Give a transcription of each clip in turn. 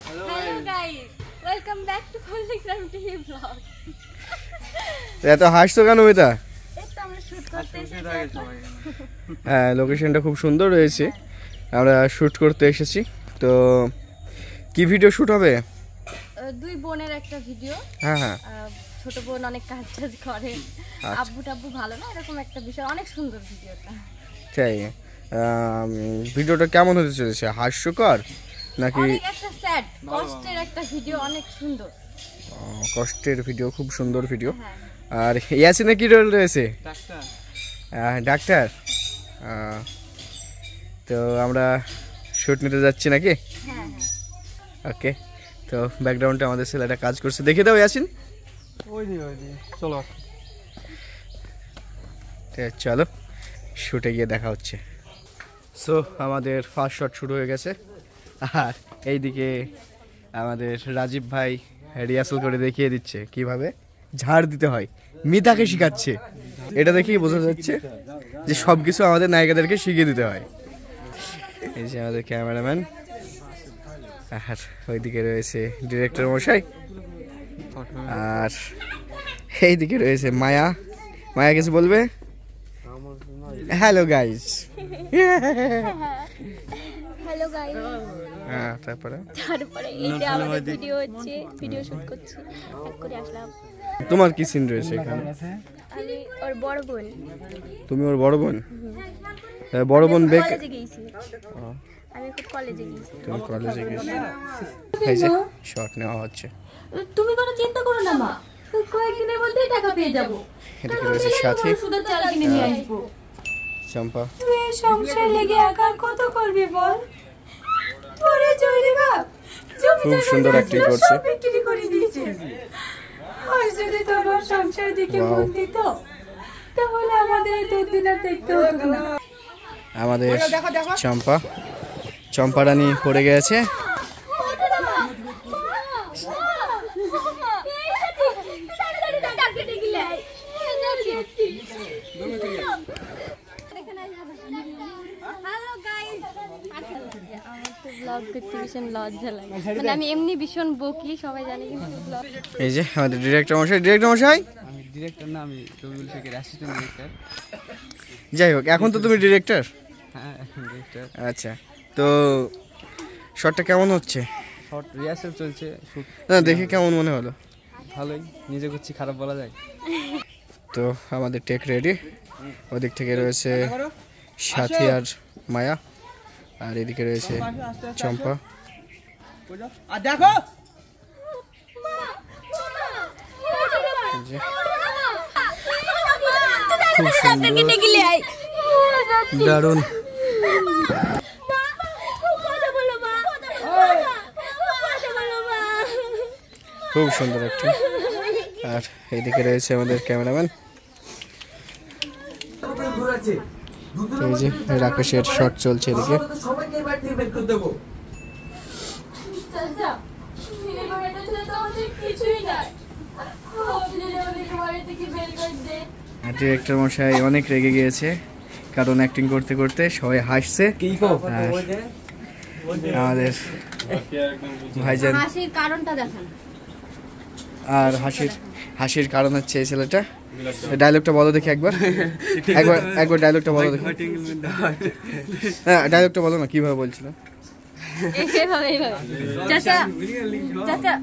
Hello guys, welcome back to Polygram TV vlog. এত হাসছো কেন মেয়েটা? এই তো আমরা শুট করতে এসেছি। হ্যাঁ, লোকেশনটা খুব সুন্দর রয়েছে। আমরা শুট করতে এসেছি। তো কি ভিডিও শুট হবে? দুই বোনের একটা ভিডিও। হ্যাঁ হ্যাঁ। ছোট বোন অনেক কাজ করে, আব্বু টাব্বু ভালো না, এরকম একটা বিষয়। অনেক সুন্দর ভিডিওটা। তাই ভিডিওটা কেমন হতে চলেছে? হাস্যকর নাকি অনেক একটা স্যাড, কষ্টের একটা ভিডিও, অনেক সুন্দর। কষ্টের ভিডিও, খুব সুন্দর ভিডিও। হ্যাঁ। আর ইয়াসিনে কি রোল রয়েছে? ডাক্তার। তো আমরা শুট নিতে যাচ্ছি নাকি? হ্যাঁ। ওকে, তো ব্যাকগ্রাউন্ডে আমাদের ছেলেটা কাজ করছে, দেখে দাও ইয়াসিন। চলো চলো শুটে গিয়ে দেখা হচ্ছে। সো আমাদের ফার্স্ট শট শুরু হয়ে গেছে। আর এইদিকে আমাদের রাজীব ভাই রিহার্সাল করে দেখিয়ে দিচ্ছে কিভাবে ঝাড় দিতে হয়, মিতাকে শিখাচ্ছে। এটা দেখেই বোঝা যাচ্ছে যে সব কিছু আমাদের নায়িকাদেরকে শিখিয়ে দিতে হয়। এই যে আমাদের ক্যামেরাম্যান, আর ওইদিকে রয়েছে ডিরেক্টর মশাই, আর এইদিকে রয়েছে মায়া। মায়া কিছু বলবে? Hello guys. Hello guys. হ্যাঁ, তারপরে এই যে আমাদের ভিডিও হচ্ছে, ভিডিও শুট করছি, এক করে আসলাম। তোমার কি সিন রয়েছে এখানে? আমি ওর বড় বোন। তুমি ওর বড় বোন? বড় বোন বেক কলেজে গেছি। আমি খুব কলেজে গেছি। তুমি কলেজে গেছো? এই যে শট নেওয়া হচ্ছে। তুমি কোনো চিন্তা করো না মা, কয়েকদিনের মধ্যেই টাকা পেয়ে যাব। এদিকে রয়েছে সাথী, শুধু চাল কিনে নিয়ে আসবো। চম্পা। তুই সংসার লেগে একা কত করবি বল? পরে জয়রে বাপ খুব সুন্দর অ্যাক্টিং করছে। বিক্রি করে দিয়েছে। আর যদি তোমার সংসার দিকে মন দিত তাহলে আমাদের এই দুদিন আর দেখতে হতো না। আমাদের চম্পা, চম্পা রানী পড়ে গেছে। আমি এমনি ভীষণ বকি, সবাই জানে, কিন্তু এই যে আমাদের ডিরেক্টর মশাই। ডিরেক্টর মশাই? আমি ডিরেক্টর না, আমি রবিউল শেখের অ্যাসিস্ট্যান্ট ডিরেক্টর। যাই হোক, এখন তো তুমি ডিরেক্টর। হ্যাঁ, ডিরেক্টর। আচ্ছা, তো শটটা কেমন হচ্ছে? শর্ট রিহার্সাল চলছে, শুট না, দেখে কেমন মনে হলো? ভালোই, নিজে করছি, খারাপ বলা যায়? তো আমাদের টেক রেডি। ওদিক থেকে রয়েছে সাথী আর মায়া, আর এদিকে রয়েছে চম্পা। আর দেখো খুব সুন্দর, দারুণ। খুব সুন্দর একটি। আর এইদিকে রয়েছে আমাদের ক্যামেরাম্যান। এই যে রাকেশের শট চলছে এদিকে। ডিরেক্টর মশাই অনেক রেগে গিয়েছে, কারণ অ্যাক্টিং করতে করতে সবাই হাসছে। আমাদের ভাইজান হাসির কারণটা দেখান। আর হাসির কারণ হচ্ছে এই ছেলেটা। ডায়লগটা বলো দেখি একবার। একবার ডায়লগটা বলো দেখি। হ্যাঁ, ডায়লগটা বলো না, কিভাবে বলছিল? চাচা চাচা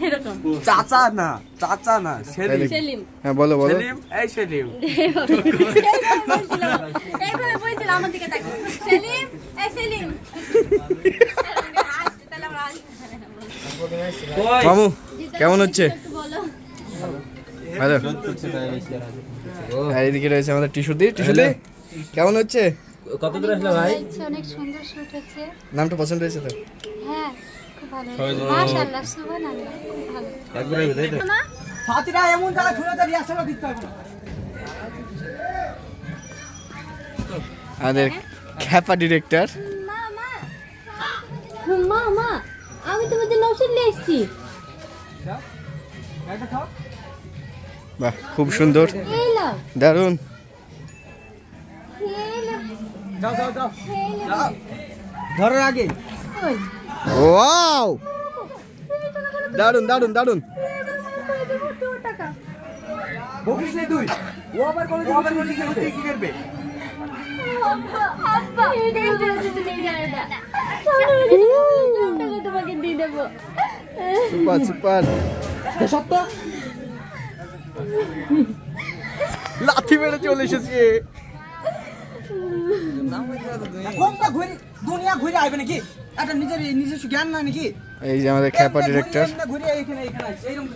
এরকম। চাচা না, সেলিম। হ্যাঁ, বলো। এই সেলিম। এইভাবে বলছিল, আমার দিকে তাকিয়ে, সেলিম, এই সেলিম। মামু কেমন হচ্ছে? ভালো। আর এদিকে রয়েছে আমাদের টিস্যু দি। কেমন হচ্ছে? কত দূর আসলে ভাই? অনেক সুন্দর শুট হচ্ছে। নামটা পছন্দ হয়েছে তো? হ্যাঁ, খুব ভালো। মাশাআল্লাহ, সুবহানাল্লাহ, খুব ভালো। একবারে তাই তো। সাথীরা এমন জায়গা ছুঁড়ে তো রিহার্সালও দিতে হবে না। আমাদের খ্যাপা ডিরেক্টর। মা আমি তোমাদের নৌশাদ নিয়ে এসেছি। বাহ, খুব সুন্দর, দারুণ। যাও ধরার আগে ওয়াও, দারুন দারুন দারুন। বকিস নে তুই, ও আবার কলেজে কি করবে? সুপার সুপার, সত্য লাথি মেরে চলে এসেছে। কোনটা ঘুরে দুনিয়া ঘুরে আইবে নাকি? এটা নিজস্ব জ্ঞান না নাকি? এই যে আমাদের খ্যাপা ডিরেক্টর। ঘুরে এখানে এইরকম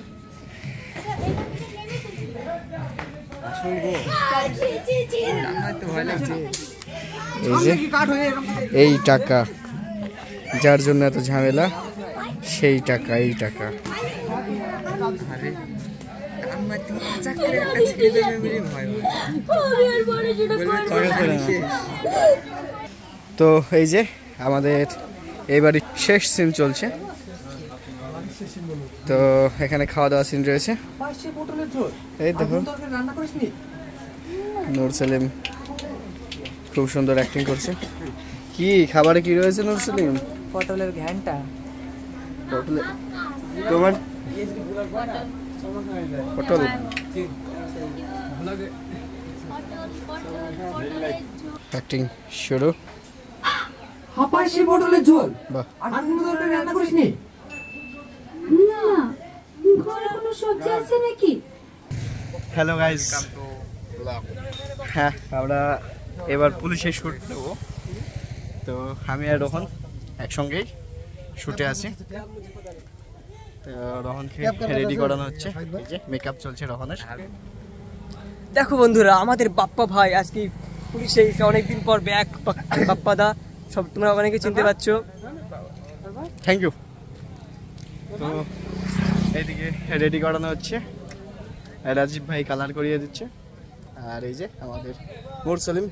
এই যে এই টাকা, যার জন্য এত ঝামেলা, সেই টাকা, এই টাকা। তো এই যে আমাদের এইবারই শেষ সিন চলছে, তো এখানে খাওয়া দাওয়া সিন রয়েছে। এই দেখো রান্না করিসনি? নূর সেলিম খুব সুন্দর অ্যাক্টিং করছে। কি খাবারে কি রয়েছে নূর সেলিম? পটলের ঘ্যানটা। পটলে তোমার পটল। অ্যাক্টিং শুরু। হাপাশি পটলের ঝোল। বাহ, আর কোনো ধরনের রান্না করিসনি? না, ঘরে কোনো সবজি আছে নাকি? হ্যালো গাইস, হ্যাঁ আমরা এবার পুলিশের শ্যুট নেব। তো আমি আর রোহন একসঙ্গেই শ্যুটে আছি। তো রোহনকে রেডি করানো হচ্ছে, এই যে মেকআপ চলছে রোহনের। দেখো বন্ধুরা, আমাদের বাপ্পা ভাই আজকে পুলিশে এসে অনেকদিন পর ব্যাক। বাপ্পা দা সব তোমরা অনেকে চিনতে পারছো। Thank you. তো এইদিকে রেডি করানো হচ্ছে, রাজীব ভাই কালার করিয়ে দিচ্ছে। আর এই যে আমাদের নূর সেলিম,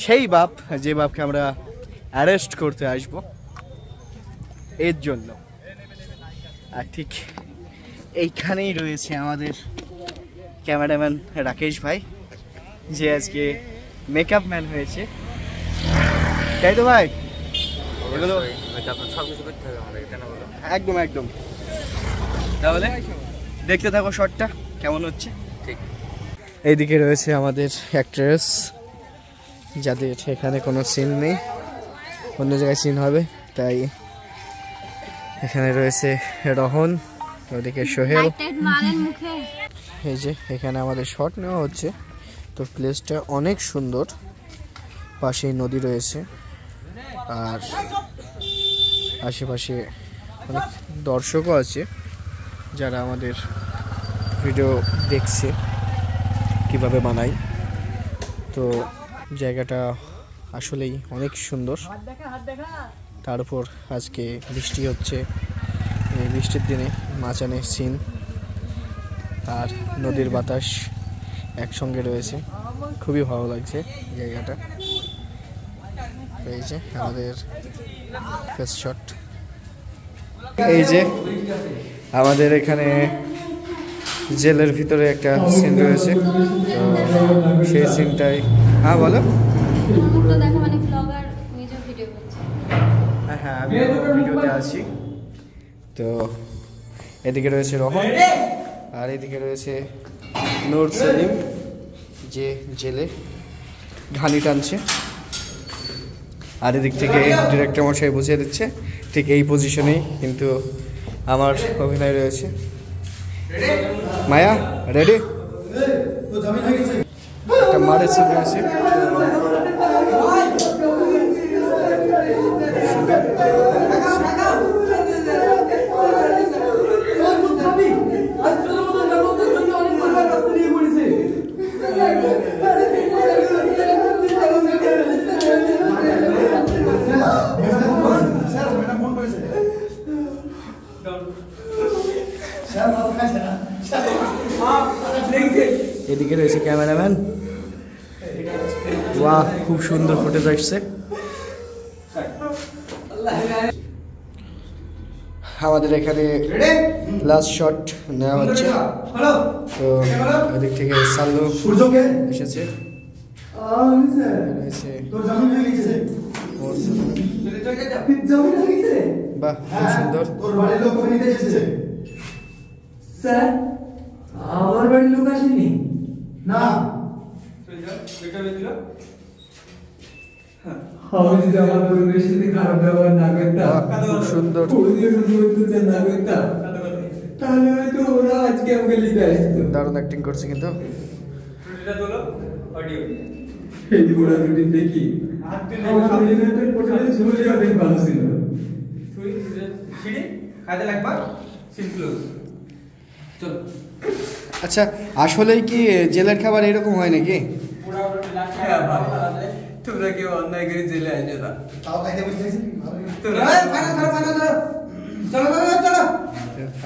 সেই বাপ যে বাপকে আমরা অ্যারেস্ট করতে আসবো এর জন্য। আর ঠিক এইখানেই রয়েছে আমাদের ক্যামেরাম্যান রাকেশ ভাই, যে আজকে মেকআপ ম্যান হয়েছে, তাই তো ভাই? এগুলো একদম একদম। তাহলে দেখতে থাকো শটটা কেমন হচ্ছে। ঠিক এইদিকে রয়েছে আমাদের অ্যাক্ট্রেস, যাদের এখানে কোনো সিন নেই, অন্য জায়গায় সিন হবে, তাই এখানে রয়েছে রোহন, ওদিকে সোহেল। এই যে এখানে আমাদের শট নেওয়া হচ্ছে। তো প্লেসটা অনেক সুন্দর, পাশেই নদী রয়েছে, আর আশেপাশে অনেক দর্শকও আছে যারা আমাদের ভিডিও দেখছে কিভাবে বানাই। তো জায়গাটা আসলেই অনেক সুন্দর, তার উপর আজকে বৃষ্টি হচ্ছে, এই বৃষ্টির দিনে মাচানের সিন আর নদীর বাতাস একসঙ্গে রয়েছে, খুবই ভালো লাগছে জায়গাটা। এই যে আমাদের ফেস শট। এই যে আমাদের এখানে জেলের ভিতরে একটা সিন রয়েছে, তো সেই সিনটাই। হ্যাঁ বলো। হ্যাঁ আমি ভিডিওতে আছি। তো এদিকে রয়েছে রোহন, আর এদিকে রয়েছে নূর সেলিম, যে জেলে ঘানি টানছে, আর এদিক থেকে ডিরেক্টর মশাই বুঝিয়ে দিচ্ছে ঠিক এই পজিশনেই কিন্তু আমার অভিনয় রয়েছে। মায়া রেডি? একটা মারের সিন রয়েছে। এদিকে রয়েছে ক্যামেরাম্যান। বাহ, খুব সুন্দর ফুটেজ আসছে। আমাদের এখানে লাস্ট শট নেওয়া হচ্ছে। তো এদিক থেকে সাল্লু এসেছে, রয়েছে বাহ, খুব সুন্দর। তোর বাড়ির লোক কবে নিতে এসেছে? স্যার আমার বাড়ির লোক আসেনি। না, আমি যদি আমার পরিবেশের সাথে খারাপ ব্যবহার না করতাম, বাহ, খুব সুন্দর। ওদের অত্যাচার না করতাম, তাহলে হয়তো ওরা আজকে আমাকে নিতে আসতো। দারুণ অ্যাক্টিং করছে কিন্তু। এই ওরা দুটি দেখি আমার মেয়েদের পোর্টালে ঝুলে অনেক ভালো ছিল। আচ্ছা, আসলেই কি জেলের খাবার এরকম হয় নাকি? তোমরা কেউ অন্যায় করে জেলে আসে না। তাও খাইতে বসেছিস?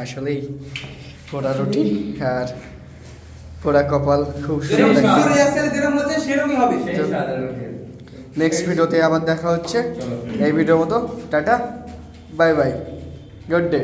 আসলেই পোড়া রুটি আর পোড়া কপাল, খুব সুন্দর লাগছে। সেরকমই হবে। নেক্সট ভিডিওতে আবার দেখা হচ্ছে। এই ভিডিওর মতো tata, bye bye, good day.